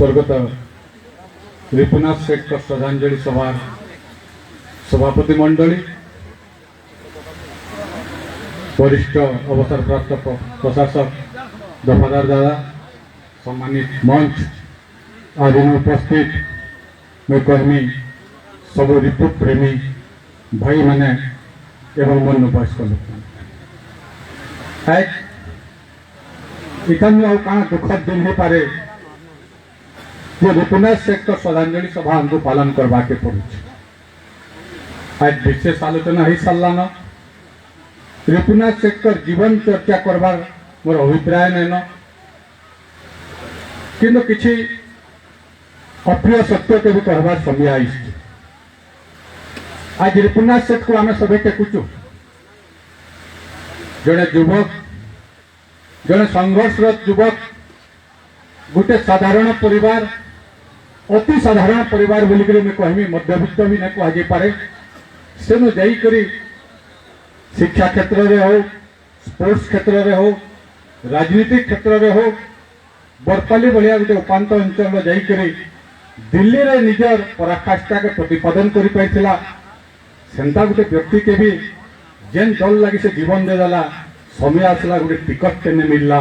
स्वर्गत रिपुनाथ सेठ का श्रद्धांजलि सभा सभापति मंडली, वरिष्ठ अवसर प्राप्त प्रशासक दफादार दादा, सम्मानित मंच आदि में उपस्थित मैं कर्मी सब ऋतु प्रेमी भाई मैंने एवं मन वयस्क लोक इतना कण दुखद दिन हो पारे जो रिपुनाथ सेठ का श्रद्धांजलि सभा हमको पालन करवा के पड़े। आज विशेष आलोचना हो सारान। रिपुनाथ सेठ का जीवन चर्चा करवार मोर अभिप्राय नहीं किंतु किसी अप्रिय सत्य के भी कहबार समय आई। आज रिपुनाथ सेठ को आम सब टेकुचु। जड़े युवक जड़े संघर्षरत युवक गोटे साधारण परिवार अति साधारण परिवार बोलिक मैं कहमी मध्यवित्त भी नहीं कह पारे सेनु जाइकरी शिक्षा क्षेत्र में हो स्पोर्ट्स क्षेत्र में हो राजनीतिक क्षेत्र में हो बरपाली भाया गोटे उपात अंचल जाइकरी दिल्ली रे निजर पराकाष्ठा के प्रतिपादन कर पाइथिला। सेंता गोटे व्यक्ति के भी जेन दल लगी से जीवन देदेला समय आसला गोटे टिकट तेने मिलला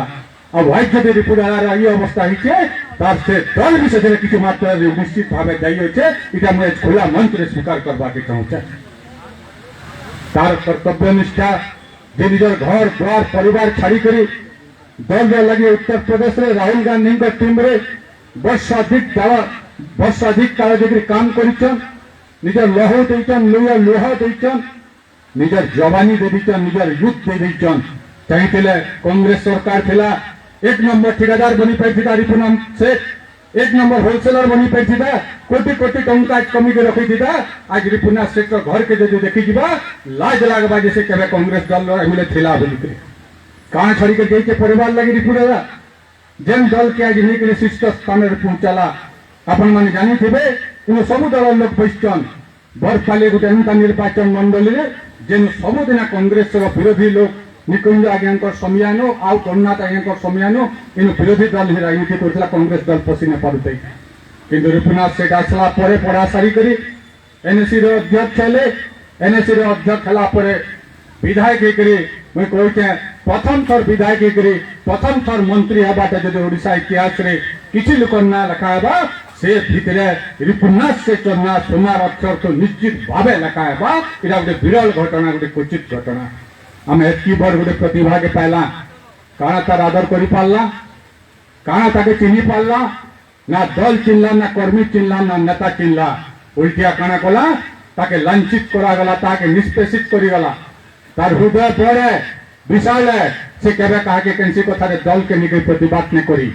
आ भाई जब रिपुदार ये अवस्था होइछे तार से दल भी से किसी मात्रा निश्चित भाव जा मुझे खुला मंच रे स्वीकार करवा के चाहूचे। तार कर्तव्य निष्ठा जे निजर घर द्वार परिवार छाड़ी करी दल लगे उत्तर प्रदेश रे राहुल गांधी का टीम रे वर्ष अधिक काल देखिए काम करिछन निजर लौह देइछन लोहा देइछन निजर जवानी दे दीचन निजर युद्ध दे दीचन। चाहिए कांग्रेस सरकार थिला एक नंबर ठेकेदार बनी पाइथिता रिपुनाथ सेठ एक नंबर होलसेलर बनी पाइथिता कोटी कोटी टंका कमी के रखी थी। आज रिपुनाथ सेठ घर के जब देखी जीवा लाज लगवा जैसे केवे कांग्रेस दल मिले थिला बोलिक कान छड़ी के देखे परिवार लगी रिपुदादा जेन दल के आज नहीं शीर्ष स्थान में पहुंचाला आपण मैंने जानी थे इन सब दल लोक बैठन बरपाली गोटे एंता निर्वाचन मंडली जेन सबुदिना कांग्रेस विरोधी लोग निकुंज आज्ञा समियान आउ करुणाथ आज्ञा समियान इन विरोधी दल ही राजनीति करथिला कांग्रेस दल पसी न पारुते किंतु रिपुनाथ सेठ आसला परे पढ़ा सारी करी एनएससी रो अध्यक्ष हेले एनएससी रो अध्यक्ष हला परे विधायक हेकरी मैं कहते प्रथम थर विधायक हेकरी प्रथम थर मंत्री हबाटे जदि ओडिशा इतिहास रे किछि लोक ना लिखाबा से भितरे रिपुनाथ सेठ ना सोनार अक्षर तो निश्चित भावे लिखाबा इरा गोटे विरल घटना गोटे क्वचित घटना। आम एतकी बड़ गोटे प्रतिभा के पाइला काना तार आदर करि पारला काना ताके चिन्हि पारला ना दल चिन्हला ना कर्मी चिन्हला ना नेता चिन्हला उल्टिया काना कला ताके लांछित करा गला ताके निष्पेषित करि गला। तार हृदय बड़े विशाल है से केबे कहा के केनसी कथा रे दल के निके प्रतिबाद ने करी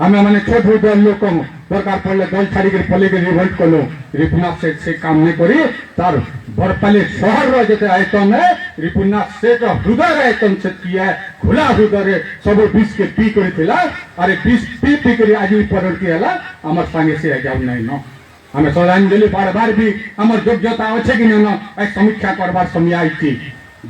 आमे माने छोट हृदय लोक दरकार पड़ले दल छाड़ी के पले के रिवोल्ट कलो रिपुनाथ सेठ से काम नहीं करी तार बरपाली शहर रो जते आयतन है रिपुनाथ सेठ हृदय आयतन से किया खुला हृदय रे सब विष के पी करिथिला अरे विष पी पी करी आज परर की हला हमर संगे से जाउ नहीं न हमें श्रद्धांजलि बार बार भी हमर योग्यता अच्छे कि न समीक्षा करबार समय आई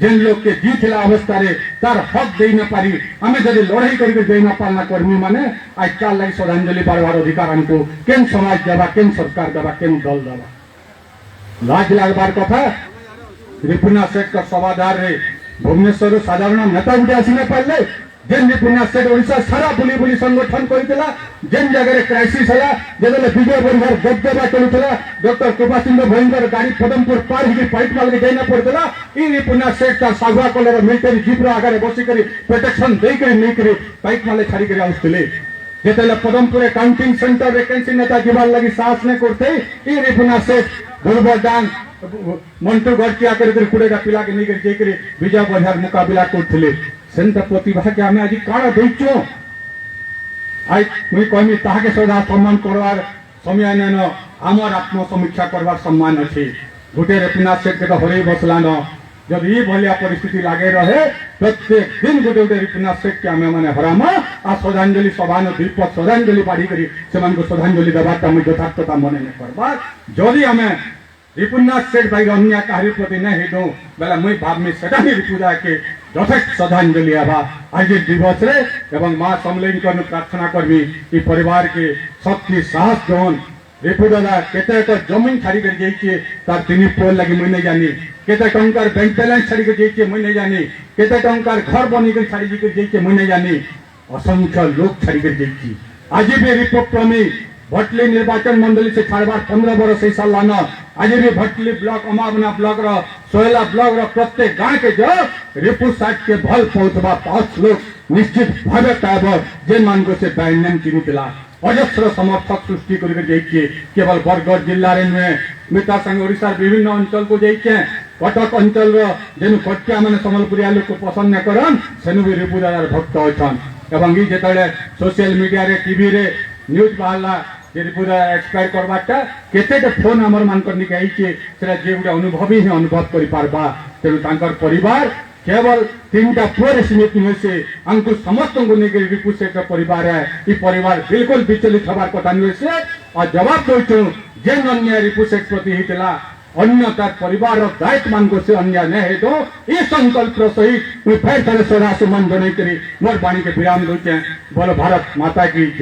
जेन लोग के जीतला अवस्था रे तार हक दे न पारी हमें जदि लड़ाई करके दे न पालना कर्मी माने आज तार लगी श्रद्धांजलि बार अधिकार हमको केन समाज देवा केन सरकार देवा केन दल देवा लाज लागबार कथा। रिपुनाथ सेठ का सभादार रे भुवनेश्वर साधारण नेता गुटे आसी न पारले जेन रिपुनाथ सेठ ओडिशा सारा बुली बुली संगठन करितला जेन जगह रे क्राइसिस हला जदले विजय बंधर दबदबा चलुतला डॉक्टर कृपा सिंह भयंकर गाड़ी पदमपुर पार ही पाइप माल के जाइना पड़तला ई रिपुनाथ सेठ का सागवा कलर मिलिटरी जीप रो आगे बसी करी प्रोटेक्शन दे करी नहीं करी पाइप माले छाड़ी करी आउतले जेतले पदमपुर काउंटिंग सेंटर वैकेंसी नेता जीवाल लगी साहस ने करते ई रिपुनाथ सेठ दुर्बदान मंटू गड़किया कर कुड़ेगा पिला के नहीं करी विजय बंधर मुकाबला करथिले सेंता प्रतिभा के हमें आज काण दैचो आज मुई कहमी ताहाके सदा सम्मान करवार समय न आमर आत्मसमीक्षा करवार सम्मान अच्छे गोटे रिपुनाथ सेठ के तो हरे बसलान जब ये भलिया परिस्थिति लागे रहे प्रत्येक दिन गोटे गोटे रिपुनाथ सेठ के आम मैंने हराम आ श्रद्धांजलि सभा दीपक श्रद्धांजलि बाढ़ी कर श्रद्धांजलि देवार यथार्थता मन नहीं करवा जदि आम रिपुनाथ सेठ भाई अन्य कार्य प्रति नहीं हिडू बेला मुई भाव में सेटा ही रिपुदा के যথেষ্ট শ্রদ্ধাঞ্জলি হবা आज दिवस रे एवं माँ समलेन प्रार्थना करबी कि परिवार के शक्ति साहस जौन रिपु दादा केते तो जमीन छाड़ी कर जाइए तार तीन पुअर लगी मुई नहीं जानी केते टंकार बैंक बैलेंस छाड़ी कर जाइए मुई नहीं जानी केते टंकार घर बनी कर छाड़ी कर जाइए मुई नहीं जानी असंख्य लोग छाड़ी कर जाइए आज भी रिपोर्ट प्रमी भटली निर्वाचन मंडली से छाड़बार 15 वर्ष ही साल लाना आज भी भटली ब्लॉक अमावना ब्लॉक रो सोयला ब्लॉक रो प्रत्येक गांव के जो रिपु साइड के भल पहुंचबा 5 लोग निश्चित भावे पाब जेन मान को से बैनम चिनी पिला अजस्र समर्थक सृष्टि करके जाइए केवल बरगढ़ जिला रे में मिता संग ओडिशा विभिन्न अंचल को जाइए कटक अंचल रो जेन कटिया माने संबलपुरिया लोग को पसंद न करन सेनु भी रिपु दादार भक्त होछन एवं ई जेतले सोशल मीडिया रे टीवी रे न्यूज बाहला जे रिपु दादा एक्सपायर करबाटा केते फोन हमर मान करनी के आइछे सेरा जे गुडा अनुभवी ही अनुभव करि पारबा तेनु तांकर परिवार केवल 3टा पुअर सीमित नहीं से अंकुश समस्त को लेकर रिपु सेठ परिवार है ये परिवार बिल्कुल विचलित हबार कथा नहीं से और जवाब दौचु जेन अन्याय रिपु सेठ प्रति हितला अन्य तार परिवार दायित्व मान को से अन्याय नहीं है तो ये संकल्प सहित फिर थोड़े सोरा से मन बने करी मोर बाणी के विराम दौचे बोलो भारत माता की जय।